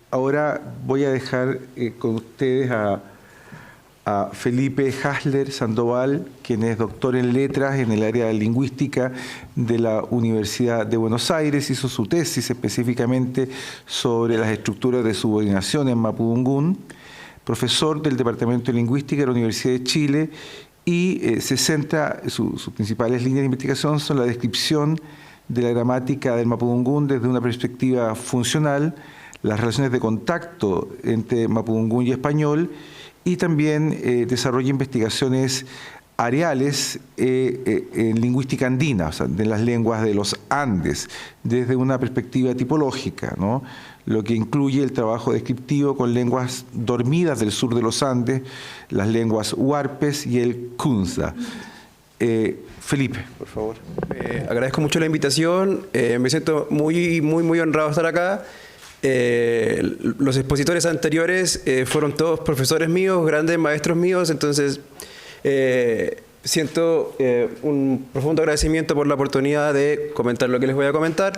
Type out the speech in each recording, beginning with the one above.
Ahora voy a dejar con ustedes a Felipe Hasler Sandoval, quien es doctor en letras en el área de lingüística de la Universidad de Buenos Aires. Hizo su tesis específicamente sobre las estructuras de subordinación en mapudungún, profesor del Departamento de Lingüística de la Universidad de Chile, y se centra, sus principales líneas de investigación son la descripción de la gramática del mapudungún desde una perspectiva funcional, las relaciones de contacto entre mapudungún y español, y también desarrolla investigaciones areales en lingüística andina, o sea, de las lenguas de los Andes, desde una perspectiva tipológica, ¿no? Lo que incluye el trabajo descriptivo con lenguas dormidas del sur de los Andes, las lenguas huarpes y el kunza. Felipe, por favor. Agradezco mucho la invitación, me siento muy honrado de estar acá. Los expositores anteriores fueron todos profesores míos, grandes maestros míos, entonces siento un profundo agradecimiento por la oportunidad de comentar lo que les voy a comentar.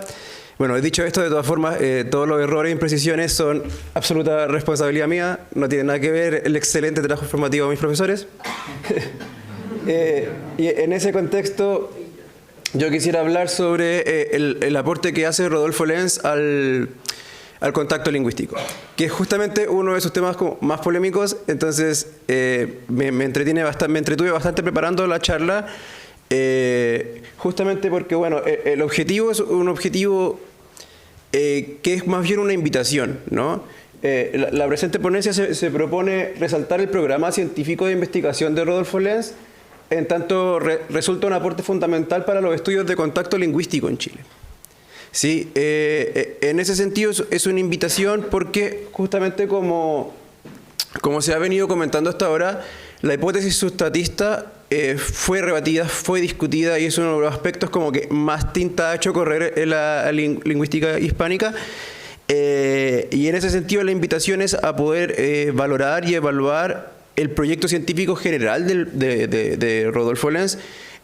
Bueno, dicho esto, de todas formas, todos los errores e imprecisiones son absoluta responsabilidad mía, no tiene nada que ver el excelente trabajo formativo de mis profesores. Y en ese contexto, yo quisiera hablar sobre el aporte que hace Rodolfo Lenz al contacto lingüístico, que es justamente uno de sus temas como más polémicos. Entonces me entretuve bastante preparando la charla, justamente porque, bueno, el objetivo es un objetivo que es más bien una invitación, ¿no? La presente ponencia se propone resaltar el programa científico de investigación de Rodolfo Lenz, en tanto resulta un aporte fundamental para los estudios de contacto lingüístico en Chile. Sí, en ese sentido es una invitación porque justamente como se ha venido comentando hasta ahora, la hipótesis sustatista fue rebatida, fue discutida, y es uno de los aspectos como que más tinta ha hecho correr en la lingüística hispánica. Y en ese sentido la invitación es a poder valorar y evaluar el proyecto científico general de Rodolfo Lenz,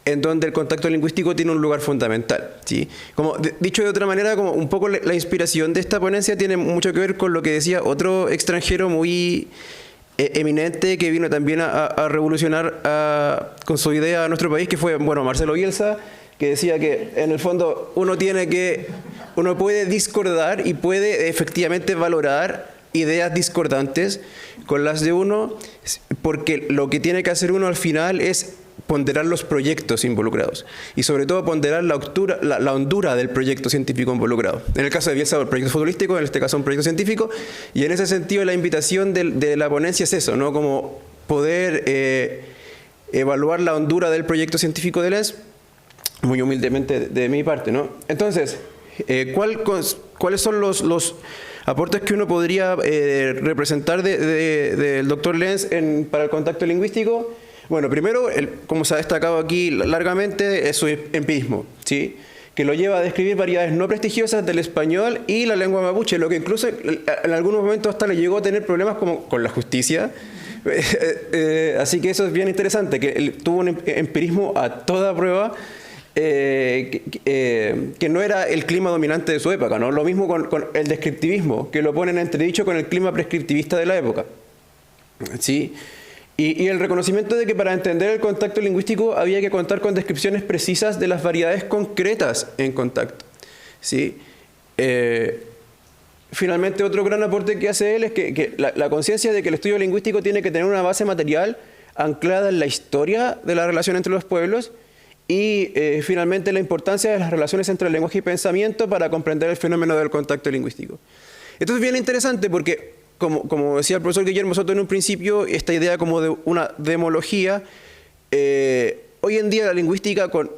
en donde el contacto lingüístico tiene un lugar fundamental, ¿sí? Como dicho de otra manera, como un poco la inspiración de esta ponencia tiene mucho que ver con lo que decía otro extranjero muy eminente que vino también a revolucionar con su idea a nuestro país, que fue, bueno, Marcelo Bielsa, que decía que en el fondo uno puede discordar y puede efectivamente valorar ideas discordantes con las de uno, porque lo que tiene que hacer uno al final es ponderar los proyectos involucrados y sobre todo ponderar la hondura del proyecto científico involucrado. En el caso de Bielsa, el proyecto futbolístico, en este caso un proyecto científico, y en ese sentido la invitación de la ponencia es eso, ¿no? Como poder evaluar la hondura del proyecto científico de Lenz, muy humildemente de mi parte, ¿no? Entonces, ¿cuáles son los aportes que uno podría representar del doctor Lenz para el contacto lingüístico? Bueno, primero, como se ha destacado aquí largamente, es su empirismo, ¿sí? Que lo lleva a describir variedades no prestigiosas del español y la lengua mapuche, lo que incluso en algunos momentos hasta le llegó a tener problemas como con la justicia. Así que eso es bien interesante, que él tuvo un empirismo a toda prueba, que no era el clima dominante de su época, ¿no? Lo mismo con el descriptivismo, que lo pone en entredicho con el clima prescriptivista de la época, ¿sí? Y el reconocimiento de que para entender el contacto lingüístico había que contar con descripciones precisas de las variedades concretas en contacto, ¿sí? Finalmente, otro gran aporte que hace él es que la conciencia de que el estudio lingüístico tiene que tener una base material anclada en la historia de la relación entre los pueblos, y finalmente la importancia de las relaciones entre lenguaje y pensamiento para comprender el fenómeno del contacto lingüístico. Esto es bien interesante porque, como decía el profesor Guillermo Soto en un principio, esta idea como de una demología, hoy en día la lingüística, con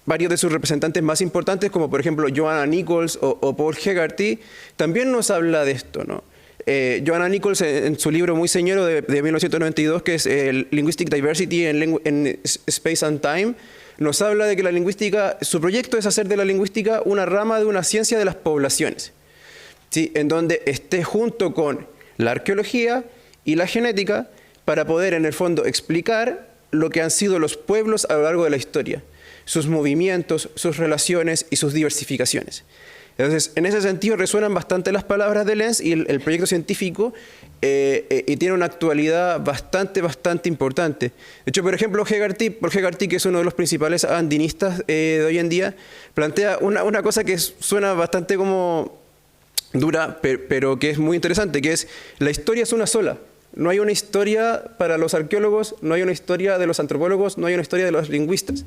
varios de sus representantes más importantes, como por ejemplo Joanna Nichols o Paul Hegarty, también nos habla de esto, ¿no? Joanna Nichols, en su libro muy señero de 1992, que es Linguistic Diversity en Space and Time, nos habla de que la lingüística, su proyecto es hacer de la lingüística una rama de una ciencia de las poblaciones, ¿sí? En donde esté junto con la arqueología y la genética para poder, en el fondo, explicar lo que han sido los pueblos a lo largo de la historia. sus movimientos, sus relaciones y sus diversificaciones. Entonces, en ese sentido resuenan bastante las palabras de Lenz y el proyecto científico y tiene una actualidad bastante importante. De hecho, por ejemplo, Paul Hegarty, que es uno de los principales andinistas de hoy en día, plantea una cosa que suena bastante como dura, pero que es muy interesante, que es la historia es una sola. No hay una historia para los arqueólogos, no hay una historia de los antropólogos, no hay una historia de los lingüistas.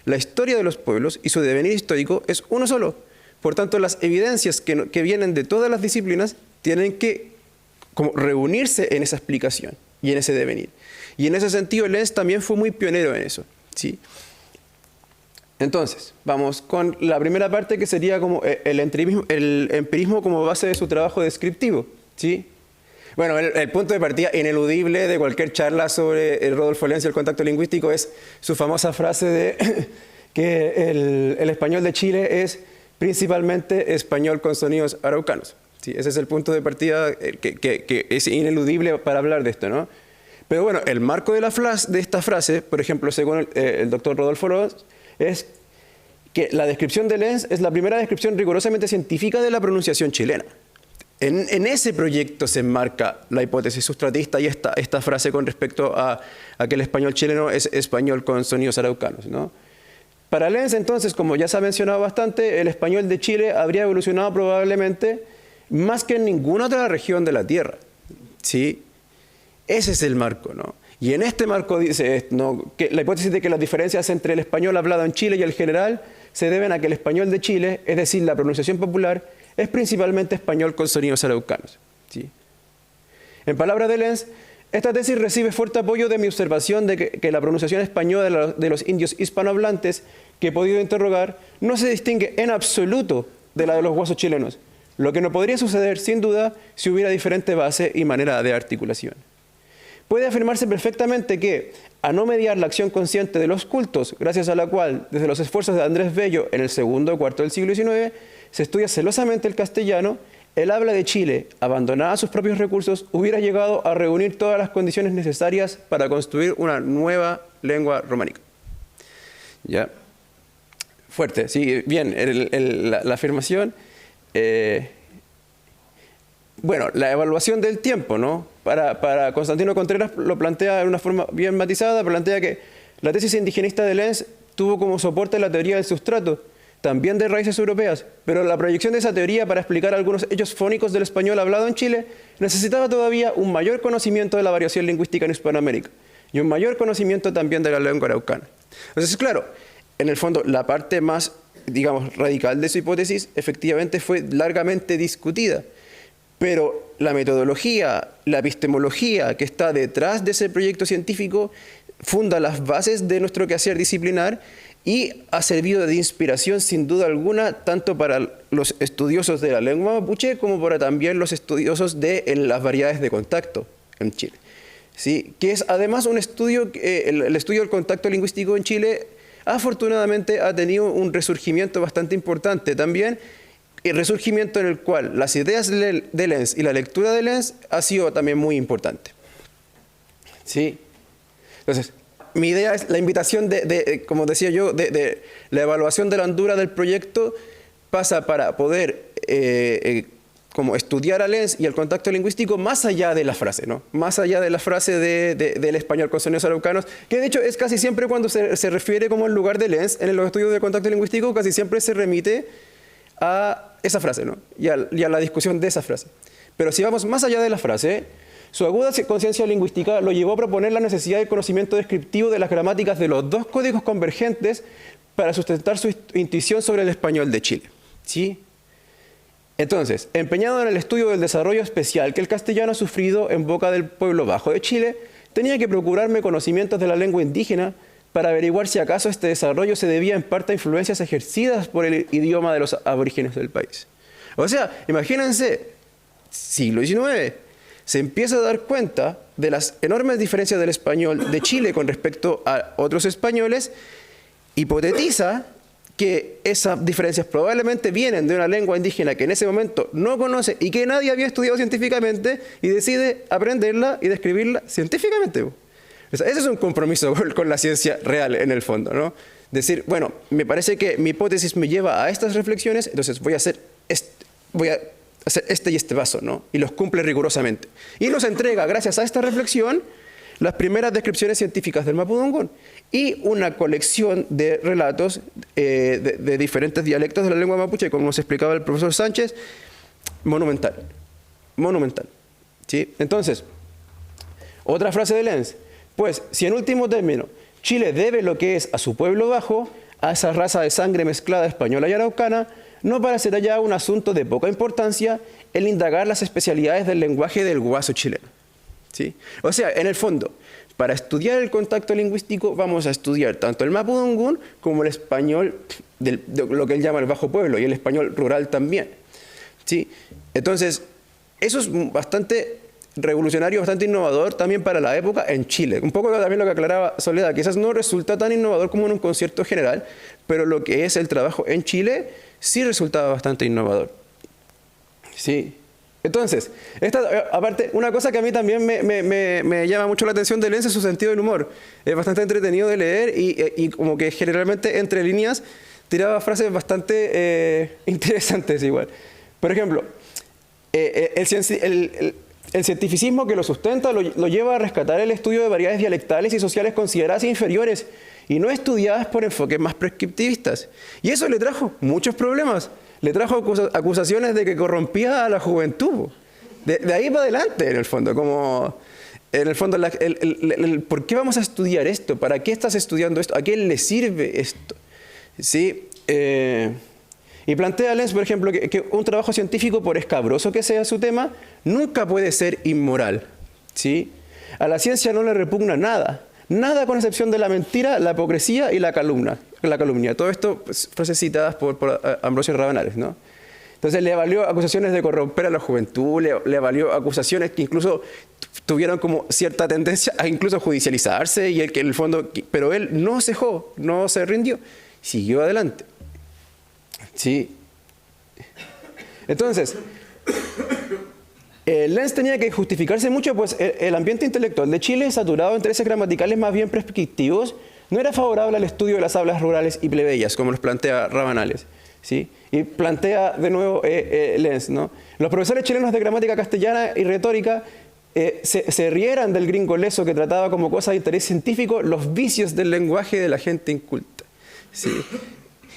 La historia de los pueblos y su devenir histórico es uno solo. Por tanto, las evidencias que vienen de todas las disciplinas tienen que como reunirse en esa explicación y en ese devenir. Y en ese sentido, Lenz también fue muy pionero en eso, ¿sí? Entonces, vamos con la primera parte, que sería como el empirismo como base de su trabajo descriptivo, ¿sí? Bueno, el punto de partida ineludible de cualquier charla sobre el Rodolfo Lenz y el contacto lingüístico es su famosa frase de que el español de Chile es principalmente español con sonidos araucanos. Sí, ese es el punto de partida que es ineludible para hablar de esto, ¿no? Pero bueno, el marco de esta frase, por ejemplo, según el doctor Rodolfo Lenz, es que la descripción de Lenz es la primera descripción rigurosamente científica de la pronunciación chilena. En ese proyecto se enmarca la hipótesis sustratista y esta frase con respecto a que el español chileno es español con sonidos araucanos, ¿no? Para Lenz, entonces, como ya se ha mencionado bastante, el español de Chile habría evolucionado probablemente más que en ninguna otra región de la Tierra, ¿sí? Ese es el marco, ¿no? Y en este marco dice, ¿no?, que la hipótesis de que las diferencias entre el español hablado en Chile y el general se deben a que el español de Chile, es decir, la pronunciación popular, es principalmente español con sonidos araucanos, ¿sí? En palabras de Lenz, esta tesis recibe fuerte apoyo de mi observación de que la pronunciación española de los indios hispanohablantes que he podido interrogar no se distingue en absoluto de la de los guasos chilenos, lo que no podría suceder sin duda si hubiera diferente base y manera de articulación. Puede afirmarse perfectamente que, a no mediar la acción consciente de los cultos, gracias a la cual, desde los esfuerzos de Andrés Bello en el segundo cuarto del siglo XIX, se estudia celosamente el castellano, el habla de Chile, abandonada a sus propios recursos, hubiera llegado a reunir todas las condiciones necesarias para construir una nueva lengua románica. ¿Ya? Fuerte, sí, bien, la afirmación. Bueno, la evaluación del tiempo, ¿no? Para Constantino Contreras lo plantea de una forma bien matizada, plantea que la tesis indigenista de Lenz tuvo como soporte la teoría del sustrato, también de raíces europeas, pero la proyección de esa teoría para explicar algunos hechos fónicos del español hablado en Chile necesitaba todavía un mayor conocimiento de la variación lingüística en Hispanoamérica y un mayor conocimiento también de la lengua araucana. Entonces, claro, en el fondo, la parte más, digamos, radical de su hipótesis efectivamente fue largamente discutida, pero la metodología, la epistemología que está detrás de ese proyecto científico funda las bases de nuestro quehacer disciplinar y ha servido de inspiración sin duda alguna tanto para los estudiosos de la lengua mapuche como para también los estudiosos de las variedades de contacto en Chile, ¿sí? Que es además un estudio, el estudio del contacto lingüístico en Chile afortunadamente ha tenido un resurgimiento bastante importante también, el resurgimiento en el cual las ideas de Lenz y la lectura de Lenz ha sido también muy importante, ¿sí? Entonces, mi idea es la invitación como decía yo, de la evaluación de la hondura del proyecto pasa para poder como estudiar a Lenz y el contacto lingüístico más allá de la frase, ¿no? Más allá de la frase del español con sonidos araucanos, que de hecho es casi siempre cuando se refiere como el lugar de Lenz en los estudios de contacto lingüístico, casi siempre se remite a esa frase, ¿no? Y a la discusión de esa frase. Pero si vamos más allá de la frase, su aguda conciencia lingüística lo llevó a proponer la necesidad de conocimiento descriptivo de las gramáticas de los dos códigos convergentes para sustentar su intuición sobre el español de Chile, ¿sí? Entonces, empeñado en el estudio del desarrollo especial que el castellano ha sufrido en boca del pueblo bajo de Chile, tenía que procurarme conocimientos de la lengua indígena para averiguar si acaso este desarrollo se debía en parte a influencias ejercidas por el idioma de los aborígenes del país. O sea, imagínense, siglo XIX, se empieza a dar cuenta de las enormes diferencias del español de Chile con respecto a otros españoles, hipotetiza que esas diferencias probablemente vienen de una lengua indígena que en ese momento no conoce y que nadie había estudiado científicamente y decide aprenderla y describirla científicamente. O sea, ese es un compromiso con la ciencia real en el fondo, ¿no? Decir, bueno, me parece que mi hipótesis me lleva a estas reflexiones, entonces voy a hacer este y este paso, ¿no? Y los cumple rigurosamente. Y nos entrega, gracias a esta reflexión, las primeras descripciones científicas del mapudungún y una colección de relatos de diferentes dialectos de la lengua mapuche, como nos explicaba el profesor Sánchez, monumental. Monumental. ¿Sí? Entonces, otra frase de Lenz. Pues, si en último término, Chile debe lo que es a su pueblo bajo, a esa raza de sangre mezclada española y araucana, no parecerá ya un asunto de poca importancia el indagar las especialidades del lenguaje del guaso chileno. ¿Sí? O sea, en el fondo, para estudiar el contacto lingüístico vamos a estudiar tanto el mapudungún como el español, de lo que él llama el bajo pueblo, y el español rural también. ¿Sí? Entonces, eso es bastante revolucionario, bastante innovador también para la época en Chile. Un poco también lo que aclaraba Soledad, quizás no resulta tan innovador como en un concierto general, pero lo que es el trabajo en Chile sí resultaba bastante innovador. Sí. Entonces, aparte, una cosa que a mí también me llama mucho la atención de Lenz es su sentido del humor. Es bastante entretenido de leer y como que generalmente entre líneas tiraba frases bastante interesantes igual. Por ejemplo, el cientificismo que lo sustenta lo lleva a rescatar el estudio de variedades dialectales y sociales consideradas inferiores y no estudiadas por enfoques más prescriptivistas. Y eso le trajo muchos problemas. Le trajo acusaciones de que corrompía a la juventud. De ahí para adelante, en el fondo. Como, en el fondo, ¿por qué vamos a estudiar esto? ¿Para qué estás estudiando esto? ¿A qué le sirve esto? ¿Sí? Y plantea Lenz, por ejemplo, que un trabajo científico, por escabroso que sea su tema, nunca puede ser inmoral. ¿Sí? A la ciencia no le repugna nada. Nada con excepción de la mentira, la hipocresía y la calumnia. Todo esto, pues, frases citadas por Ambrosio Rabanales, ¿no? Entonces le valió acusaciones de corromper a la juventud, le valió acusaciones que incluso tuvieron como cierta tendencia a incluso judicializarse, y en el fondo, pero él no cejó, no se rindió, siguió adelante. Sí. Entonces, Lenz tenía que justificarse mucho, pues el ambiente intelectual de Chile, saturado de intereses gramaticales más bien prescriptivos, no era favorable al estudio de las hablas rurales y plebeyas, como nos plantea Rabanales. ¿Sí? Y plantea de nuevo Lenz, ¿no? Los profesores chilenos de gramática castellana y retórica se rieran del gringo leso que trataba como cosa de interés científico los vicios del lenguaje de la gente inculta. ¿Sí?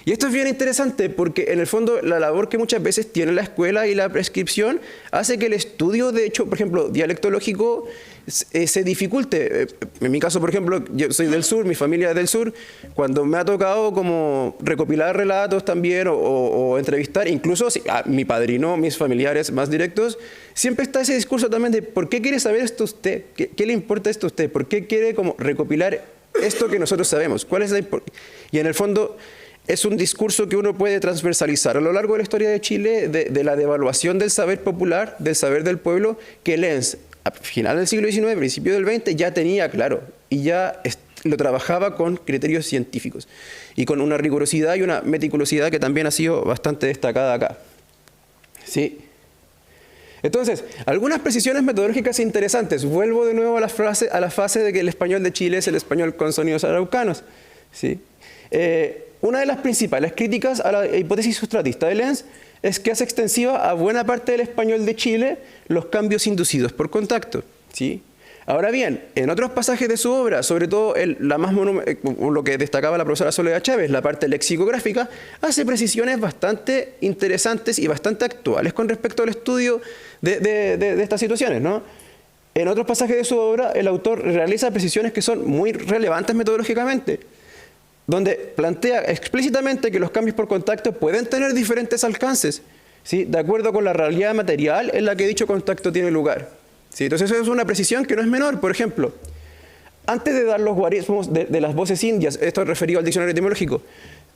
Y esto es bien interesante porque en el fondo la labor que muchas veces tiene la escuela y la prescripción hace que el estudio, de hecho, por ejemplo, dialectológico se dificulte. En mi caso, por ejemplo, yo soy del sur, mi familia es del sur, cuando me ha tocado como recopilar relatos también o entrevistar, incluso a mi padrino, mis familiares más directos, siempre está ese discurso también de ¿por qué quiere saber esto usted? ¿Qué le importa esto a usted? ¿Por qué quiere como recopilar esto que nosotros sabemos? ¿Cuál es la Y en el fondo es un discurso que uno puede transversalizar a lo largo de la historia de Chile, de la devaluación del saber popular, del saber del pueblo, que Lenz, a final del siglo XIX, principio del XX, ya tenía claro y ya lo trabajaba con criterios científicos y con una rigurosidad y una meticulosidad que también ha sido bastante destacada acá. ¿Sí? Entonces, algunas precisiones metodológicas interesantes. Vuelvo de nuevo a la fase de que el español de Chile es el español con sonidos araucanos. ¿Sí? Una de las principales críticas a la hipótesis sustratista de Lenz es que hace extensiva a buena parte del español de Chile los cambios inducidos por contacto. ¿Sí? Ahora bien, en otros pasajes de su obra, sobre todo lo que destacaba la profesora Soledad Chávez, la parte lexicográfica, hace precisiones bastante interesantes y bastante actuales con respecto al estudio de estas situaciones, ¿no? En otros pasajes de su obra, el autor realiza precisiones que son muy relevantes metodológicamente, donde plantea explícitamente que los cambios por contacto pueden tener diferentes alcances, ¿sí? De acuerdo con la realidad material en la que dicho contacto tiene lugar. ¿Sí? Entonces eso es una precisión que no es menor. Por ejemplo, antes de dar los guarismos de las voces indias, esto es referido al diccionario etimológico,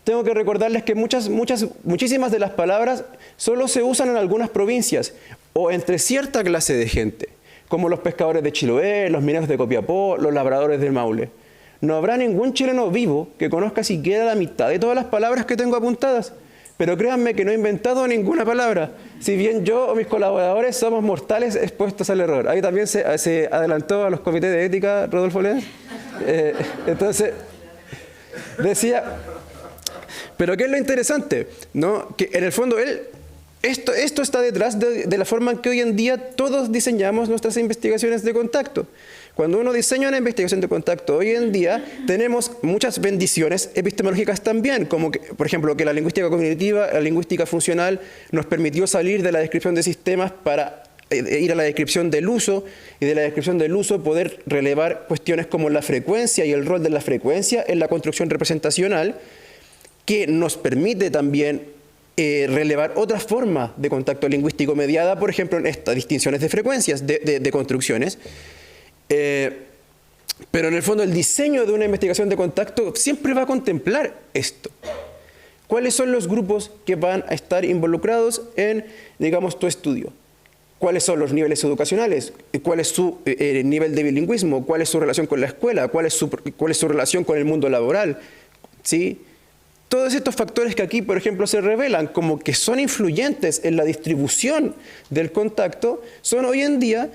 tengo que recordarles que muchísimas de las palabras solo se usan en algunas provincias o entre cierta clase de gente, como los pescadores de Chiloé, los mineros de Copiapó, los labradores del Maule. No habrá ningún chileno vivo que conozca siquiera la mitad de todas las palabras que tengo apuntadas. Pero créanme que no he inventado ninguna palabra. Si bien yo o mis colaboradores somos mortales expuestos al error. Ahí también se adelantó a los comités de ética Rodolfo Lenz. Entonces, decía, pero ¿qué es lo interesante? ¿No? Que en el fondo esto está detrás de la forma en que hoy en día todos diseñamos nuestras investigaciones de contacto. Cuando uno diseña una investigación de contacto hoy en día, tenemos muchas bendiciones epistemológicas también, como que, por ejemplo, que la lingüística cognitiva, la lingüística funcional nos permitió salir de la descripción de sistemas para ir a la descripción del uso, y de la descripción del uso poder relevar cuestiones como la frecuencia y el rol de la frecuencia en la construcción representacional, que nos permite también relevar otras formas de contacto lingüístico mediada, por ejemplo, en estas distinciones de frecuencias de construcciones. Pero en el fondo el diseño de una investigación de contacto siempre va a contemplar esto. ¿Cuáles son los grupos que van a estar involucrados en, digamos, tu estudio? ¿Cuáles son los niveles educacionales? ¿Cuál es su nivel de bilingüismo? ¿Cuál es su relación con la escuela? ¿Cuál es su relación con el mundo laboral? ¿Sí? Todos estos factores que aquí, por ejemplo, se revelan como que son influyentes en la distribución del contacto, son hoy en día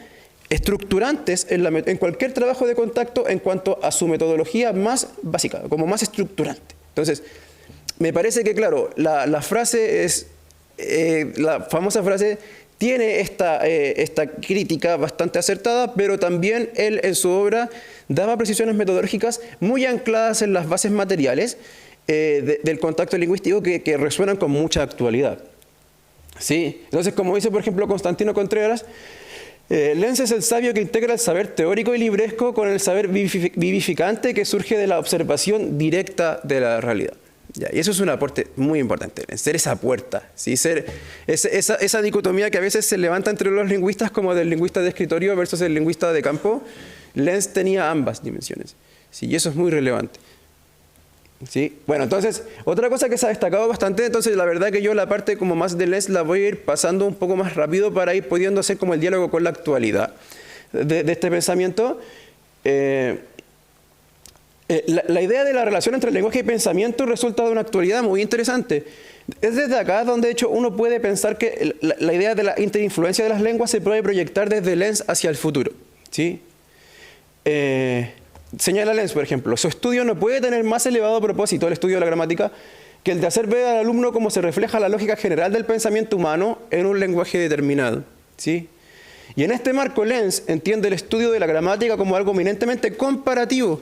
estructurantes en cualquier trabajo de contacto en cuanto a su metodología más básica, como más estructurante. Entonces, me parece que, claro, la frase es, la famosa frase tiene esta crítica bastante acertada, pero también él en su obra daba precisiones metodológicas muy ancladas en las bases materiales del contacto lingüístico que resuenan con mucha actualidad. ¿Sí? Entonces, como dice, por ejemplo, Constantino Contreras, Lenz es el sabio que integra el saber teórico y libresco con el saber vivificante que surge de la observación directa de la realidad. Ya, y eso es un aporte muy importante, ser esa puerta, ¿sí? Ser esa dicotomía que a veces se levanta entre los lingüistas como del lingüista de escritorio versus el lingüista de campo. Lenz tenía ambas dimensiones, ¿sí? Y eso es muy relevante. ¿Sí? Bueno, entonces, otra cosa que se ha destacado bastante, entonces la verdad que yo la parte como más de Lenz la voy a ir pasando un poco más rápido para ir pudiendo hacer como el diálogo con la actualidad de este pensamiento. La idea de la relación entre lenguaje y pensamiento resulta de una actualidad muy interesante. Es desde acá donde de hecho uno puede pensar que la idea de la interinfluencia de las lenguas se puede proyectar desde Lenz hacia el futuro, ¿sí? Señala Lenz, por ejemplo, su estudio no puede tener más elevado propósito, el estudio de la gramática, que el de hacer ver al alumno cómo se refleja la lógica general del pensamiento humano en un lenguaje determinado, ¿sí? Y en este marco Lenz entiende el estudio de la gramática como algo eminentemente comparativo,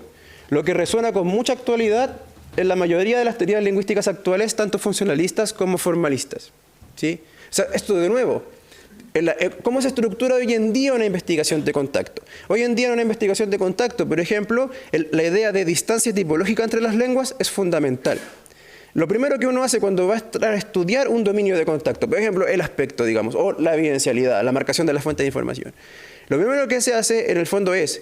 lo que resuena con mucha actualidad en la mayoría de las teorías lingüísticas actuales, tanto funcionalistas como formalistas, ¿sí? O sea, esto de nuevo, ¿cómo se estructura hoy en día una investigación de contacto? Hoy en día en una investigación de contacto, por ejemplo, la idea de distancia tipológica entre las lenguas es fundamental. Lo primero que uno hace cuando va a estudiar un dominio de contacto, por ejemplo, el aspecto, digamos, o la evidencialidad, la marcación de la fuente de información. Lo primero que se hace, en el fondo, es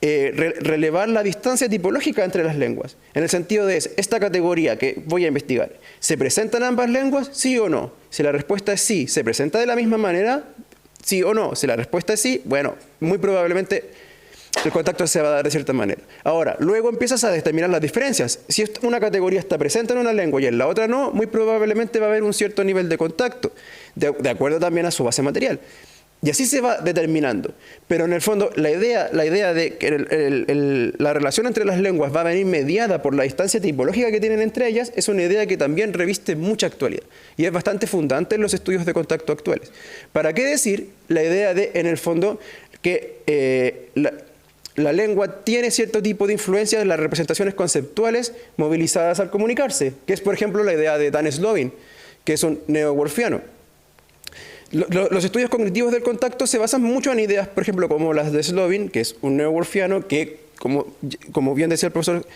relevar la distancia tipológica entre las lenguas. En el sentido de, esta categoría que voy a investigar, ¿se presenta en ambas lenguas? ¿Sí o no? Si la respuesta es sí, ¿se presenta de la misma manera? ¿Sí o no? Si la respuesta es sí, bueno, muy probablemente el contacto se va a dar de cierta manera. Ahora, luego empiezas a determinar las diferencias. Si una categoría está presente en una lengua y en la otra no, muy probablemente va a haber un cierto nivel de contacto, de acuerdo también a su base material. Y así se va determinando. Pero en el fondo, la idea de que la relación entre las lenguas va a venir mediada por la distancia tipológica que tienen entre ellas es una idea que también reviste mucha actualidad. Y es bastante fundante en los estudios de contacto actuales. ¿Para qué decir la idea de, en el fondo, que la lengua tiene cierto tipo de influencia en las representaciones conceptuales movilizadas al comunicarse? Que es, por ejemplo, la idea de Dan Slovin, que es un neo-worfiano. Los estudios cognitivos del contacto se basan mucho en ideas, por ejemplo, como las de Slovin, que es un neo-worfiano que, como bien decía el profesor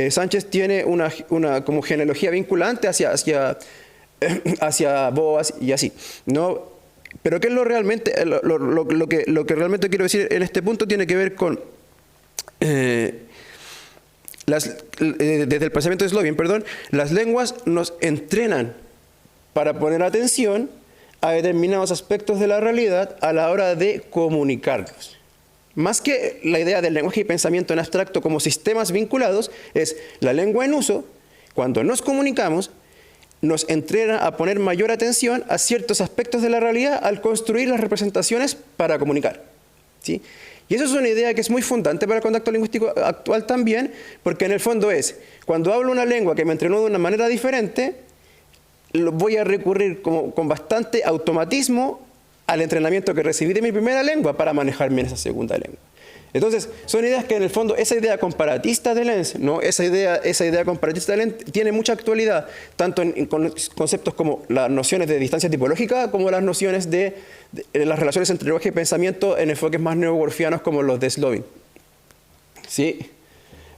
Sánchez, tiene una como genealogía vinculante hacia Boas y así, ¿no? Pero ¿qué es lo que realmente quiero decir en este punto? Tiene que ver con desde el pensamiento de Slovin, las lenguas nos entrenan para poner atención a determinados aspectos de la realidad a la hora de comunicarlos. Más que la idea del lenguaje y pensamiento en abstracto como sistemas vinculados, es la lengua en uso, cuando nos comunicamos, nos entrena a poner mayor atención a ciertos aspectos de la realidad al construir las representaciones para comunicar, ¿sí? Y eso es una idea que es muy fundante para el contacto lingüístico actual también, porque en el fondo es, cuando hablo una lengua que me entrenó de una manera diferente, voy a recurrir con bastante automatismo al entrenamiento que recibí de mi primera lengua para manejarme en esa segunda lengua. Entonces, son ideas que en el fondo, esa idea comparatista de Lenz, ¿no? esa idea comparatista de Lenz tiene mucha actualidad, tanto en conceptos como las nociones de distancia tipológica, como las nociones de las relaciones entre lenguaje y pensamiento en enfoques más neoworfianos como los de Slovin. ¿Sí?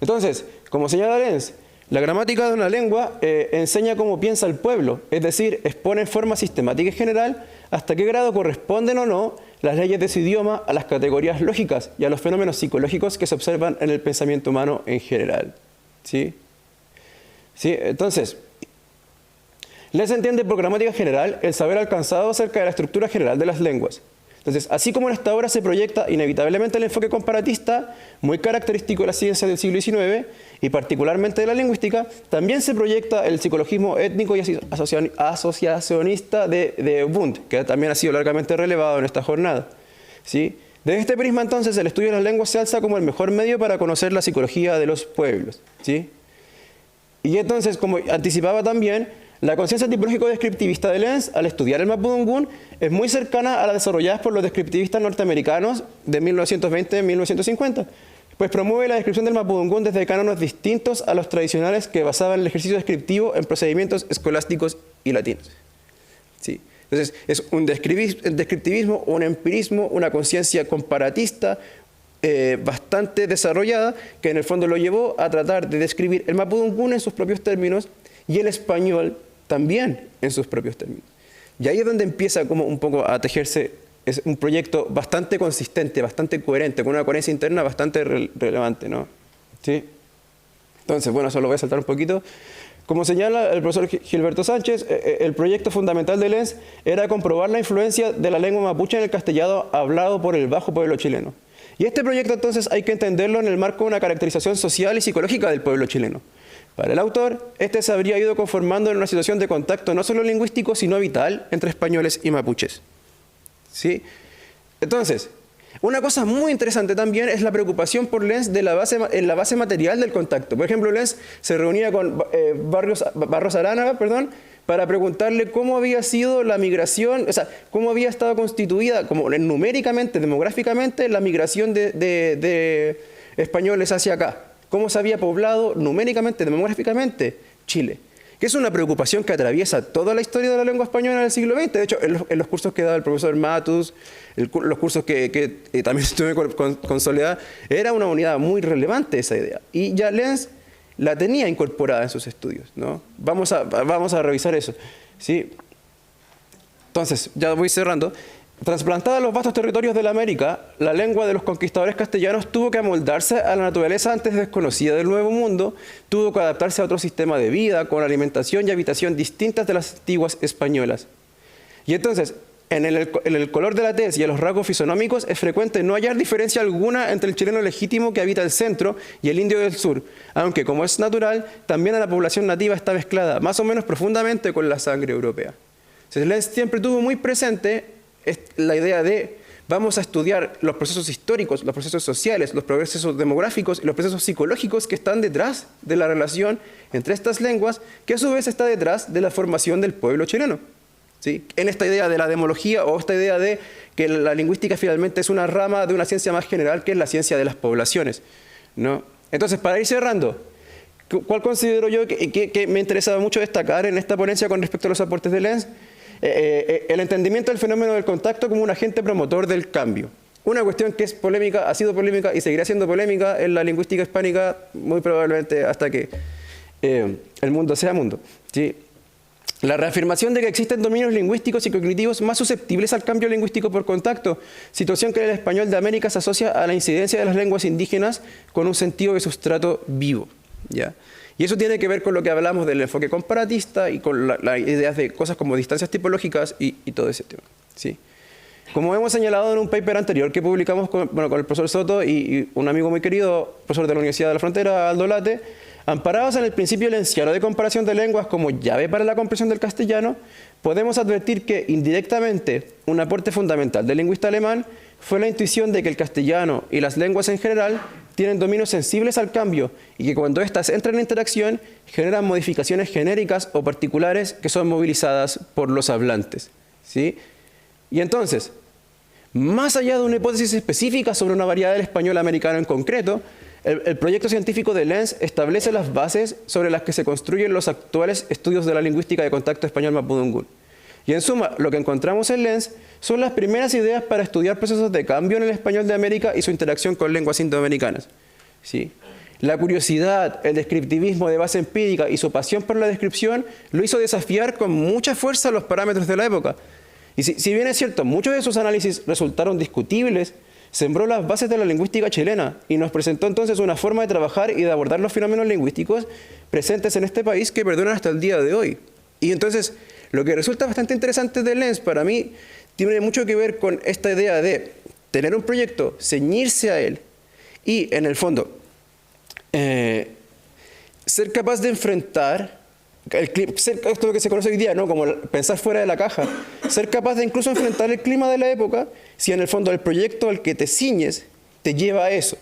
Entonces, como señala Lenz, la gramática de una lengua enseña cómo piensa el pueblo, es decir, expone en forma sistemática y general hasta qué grado corresponden o no las leyes de su idioma a las categorías lógicas y a los fenómenos psicológicos que se observan en el pensamiento humano en general. ¿Sí? ¿Sí? Entonces, Lenz entiende por gramática general el saber alcanzado acerca de la estructura general de las lenguas. Entonces, así como en esta obra se proyecta inevitablemente el enfoque comparatista, muy característico de la ciencia del siglo XIX, y particularmente de la lingüística, también se proyecta el psicologismo étnico y asociacionista de Wundt, que también ha sido largamente relevado en esta jornada. ¿Sí? Desde este prisma, entonces, el estudio de las lenguas se alza como el mejor medio para conocer la psicología de los pueblos. ¿Sí? Y entonces, como anticipaba también, la conciencia tipológico-descriptivista de Lenz, al estudiar el Mapudungun, es muy cercana a la desarrollada por los descriptivistas norteamericanos de 1920-1950, pues promueve la descripción del Mapudungun desde cánones distintos a los tradicionales que basaban el ejercicio descriptivo en procedimientos escolásticos y latinos. ¿Sí? Entonces, es un descriptivismo, un empirismo, una conciencia comparatista bastante desarrollada, que en el fondo lo llevó a tratar de describir el Mapudungun en sus propios términos y el español también en sus propios términos. Y ahí es donde empieza como un poco a tejerse, es un proyecto bastante consistente, bastante coherente, con una coherencia interna bastante relevante, ¿no? ¿Sí? Entonces, bueno, eso lo voy a saltar un poquito. Como señala el profesor Gilberto Sánchez, el proyecto fundamental de Lenz era comprobar la influencia de la lengua mapuche en el castellano hablado por el bajo pueblo chileno. Y este proyecto, entonces, hay que entenderlo en el marco de una caracterización social y psicológica del pueblo chileno. Para el autor, este se habría ido conformando en una situación de contacto no solo lingüístico, sino vital entre españoles y mapuches. ¿Sí? Entonces, una cosa muy interesante también es la preocupación por Lenz en la base material del contacto. Por ejemplo, Lenz se reunía con Barros Arana, para preguntarle cómo había sido la migración, o sea, cómo había estado constituida, como numéricamente, demográficamente, la migración de españoles hacia acá. Cómo se había poblado numéricamente, demográficamente, Chile. Que es una preocupación que atraviesa toda la historia de la lengua española del siglo XX. De hecho, en los cursos que daba el profesor Matus, los cursos que también estuve con Soledad, era una unidad muy relevante esa idea. Y ya Lenz la tenía incorporada en sus estudios, ¿no? Vamos a revisar eso. ¿Sí? Entonces, ya voy cerrando. Trasplantada a los vastos territorios de la América, la lengua de los conquistadores castellanos tuvo que amoldarse a la naturaleza antes desconocida del Nuevo Mundo, tuvo que adaptarse a otro sistema de vida, con alimentación y habitación distintas de las antiguas españolas. Y entonces, en el color de la tez y en los rasgos fisonómicos es frecuente no hallar diferencia alguna entre el chileno legítimo que habita el centro y el indio del sur, aunque, como es natural, también a la población nativa está mezclada, más o menos profundamente, con la sangre europea. Entonces, Lenz siempre tuvo muy presente la idea de vamos a estudiar los procesos históricos, los procesos sociales, los procesos demográficos y los procesos psicológicos que están detrás de la relación entre estas lenguas, que a su vez está detrás de la formación del pueblo chileno. ¿Sí? En esta idea de la demología o esta idea de que la lingüística finalmente es una rama de una ciencia más general que es la ciencia de las poblaciones, ¿no? Entonces, para ir cerrando, ¿cuál considero yo que me interesaba mucho destacar en esta ponencia con respecto a los aportes de Lenz? El entendimiento del fenómeno del contacto como un agente promotor del cambio. Una cuestión que es polémica, ha sido polémica y seguirá siendo polémica en la lingüística hispánica muy probablemente hasta que el mundo sea mundo. ¿Sí? La reafirmación de que existen dominios lingüísticos y cognitivos más susceptibles al cambio lingüístico por contacto, situación que en el español de América se asocia a la incidencia de las lenguas indígenas con un sentido de sustrato vivo. ¿Ya? Y eso tiene que ver con lo que hablamos del enfoque comparatista y con las ideas de cosas como distancias tipológicas y todo ese tema. ¿Sí? Como hemos señalado en un paper anterior que publicamos con el profesor Soto y un amigo muy querido, profesor de la Universidad de la Frontera, Aldo Late, amparados en el principio lenciano de comparación de lenguas como llave para la comprensión del castellano, podemos advertir que indirectamente un aporte fundamental del lingüista alemán fue la intuición de que el castellano y las lenguas en general tienen dominios sensibles al cambio y que cuando éstas entran en interacción generan modificaciones genéricas o particulares que son movilizadas por los hablantes, ¿sí? Y entonces, más allá de una hipótesis específica sobre una variedad del español americano en concreto, el proyecto científico de Lenz establece las bases sobre las que se construyen los actuales estudios de la lingüística de contacto español-mapudungún. Y en suma, lo que encontramos en Lenz son las primeras ideas para estudiar procesos de cambio en el español de América y su interacción con lenguas indoamericanas, ¿sí? La curiosidad, el descriptivismo de base empírica y su pasión por la descripción lo hizo desafiar con mucha fuerza los parámetros de la época. Y si bien es cierto, muchos de sus análisis resultaron discutibles, sembró las bases de la lingüística chilena y nos presentó entonces una forma de trabajar y de abordar los fenómenos lingüísticos presentes en este país que perduran hasta el día de hoy. Y entonces, lo que resulta bastante interesante de Lenz, para mí, tiene mucho que ver con esta idea de tener un proyecto, ceñirse a él y, en el fondo, ser capaz de enfrentar esto que se conoce hoy día, ¿no? Como pensar fuera de la caja, ser capaz de incluso enfrentar el clima de la época si en el fondo el proyecto al que te ciñes te lleva a eso,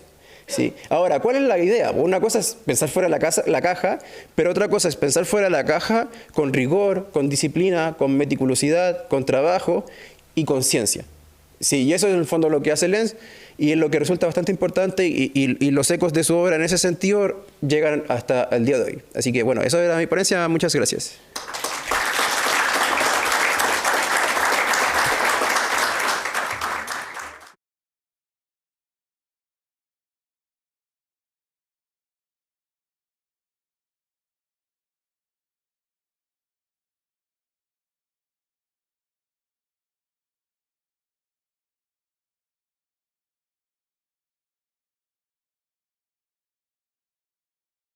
¿sí? Ahora, ¿cuál es la idea? Una cosa es pensar fuera de la caja, pero otra cosa es pensar fuera de la caja con rigor, con disciplina, con meticulosidad, con trabajo y con ciencia. Sí, y eso es en el fondo lo que hace Lenz y es lo que resulta bastante importante y los ecos de su obra en ese sentido llegan hasta el día de hoy. Así que bueno, eso era mi ponencia. Muchas gracias.